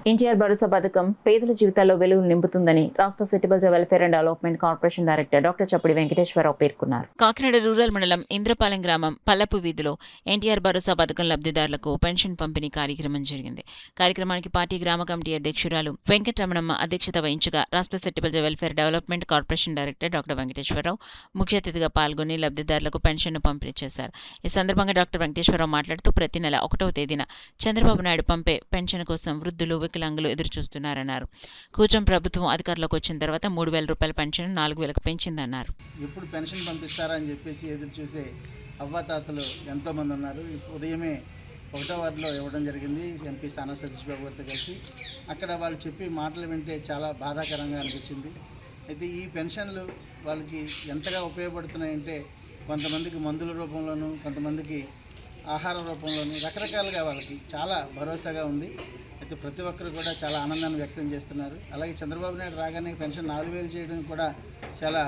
ఎన్టీఆర్ భరోసా పథకం పేదల జీవితాల్లో వెలుగులు నింపుతుందని రాష్ట్ర సెటిబుల్స్ welfare and development corporation director doctor Chappadi Venkateswararao పేర్కొన్నారు. కాకినాడ రూరల్ మండలం ఇంద్రపాలెం గ్రామం పల్లపు వీధిలో ఎన్టీఆర్ భరోసా పథకం లబ్ధిదారులకు పెన్షన్ పంపిణీ కార్యక్రమం జరిగింది. కార్యక్రమానికి పార్టీ గ్రామ కమిటీ అధ్యక్షురాలు వెంకటరమణమ్మ అధ్యక్షత వహించగా రాష్ట్ర సెటిబుల్స్ welfare development corporation director doctor Venkateswararao ముఖ్య అతిథిగా పాల్గొని లబ్ధిదారులకు పెన్షన్ను పంపిణీ చేశారు. ఈ సందర్భంగా డాక్టర్ వెంకటేశ్వరరావు మాట్లాడుతూ ప్రతి నెల 1వ తేదీన చంద్రబాబు నాయుడు పంపే పెన్షన్ కోసం వృద్ధులు వికలాంగులు ఎదురుచూస్తున్నారన్నారు. కూటమి ప్రభుత్వం అధికారంలోకి వచ్చిన తర్వాత 3,000 రూపాయల పెన్షన్ 4,000కు పెంచిందన్నారు. ఇప్పుడు పెన్షన్ పంపిస్తారని చెప్పేసి ఎదురు చూసే అవ్వాతాతలు ఎంతోమంది ఉన్నారు. ఉదయమే 1వ వార్డులో ఇవ్వడం జరిగింది ఎంపీ సానా సతీష్ బాబు గారితో కలిసి. అక్కడ వాళ్ళు చెప్పి మాటలు వింటే చాలా బాధాకరంగా అనిపించింది. అయితే ఈ పెన్షన్లు వాళ్ళకి ఎంతగా ఉపయోగపడుతున్నాయంటే కొంతమందికి మందుల రూపంలోనూ, కొంతమందికి ఆహార రూపంలోనూ రకరకాలుగా వాళ్ళకి చాలా భరోసాగా ఉంది. అయితే ప్రతి ఒక్కరు కూడా చాలా ఆనందాన్ని వ్యక్తం చేస్తున్నారు. అలాగే చంద్రబాబు నాయుడు రాగానే పెన్షన్ 4,000 చేయడం కూడా చాలా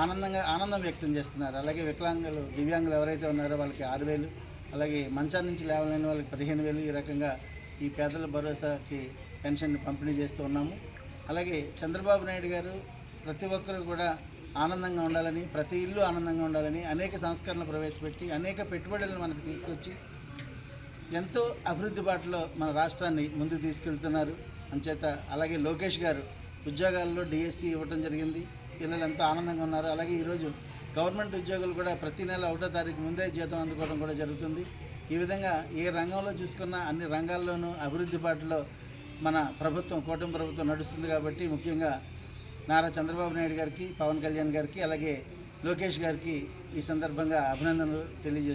ఆనందం వ్యక్తం చేస్తున్నారు. అలాగే వికలాంగులు, దివ్యాంగులు ఎవరైతే ఉన్నారో వాళ్ళకి 6,000, అలాగే మంచాల నుంచి లేవలేని వాళ్ళకి 15,000, ఈ రకంగా ఈ పేదల భరోసాకి పెన్షన్ పంపిణీ చేస్తూ ఉన్నాము. అలాగే చంద్రబాబు నాయుడు గారు ప్రతి ఒక్కరు కూడా ఆనందంగా ఉండాలని, ప్రతి ఇల్లు ఆనందంగా ఉండాలని అనేక సంస్కరణలు ప్రవేశపెట్టి అనేక పెట్టుబడులను మనకు తీసుకొచ్చి ఎంతో అభివృద్ధి బాటలో మన రాష్ట్రాన్ని ముందుకు తీసుకెళ్తున్నారు. అంచేత అలాగే లోకేష్ గారు ఉద్యోగాల్లో డిఎస్సి ఇవ్వడం జరిగింది. పిల్లలు ఎంతో ఆనందంగా ఉన్నారు. అలాగే ఈరోజు గవర్నమెంట్ ఉద్యోగులు కూడా ప్రతి నెల 1వ తారీఖు ముందే జీతం అందుకోవడం కూడా జరుగుతుంది. ఈ విధంగా ఏ రంగంలో చూసుకున్నా అన్ని రంగాల్లోనూ అభివృద్ధి బాటలో మన ప్రభుత్వం, కూటమి ప్రభుత్వం నడుస్తుంది. కాబట్టి ముఖ్యంగా నారా చంద్రబాబు నాయుడు గారికి, పవన్ కళ్యాణ్ గారికి, అలాగే లోకేష్ గారికి ఈ సందర్భంగా అభినందనలు తెలియజేస్తున్నాను.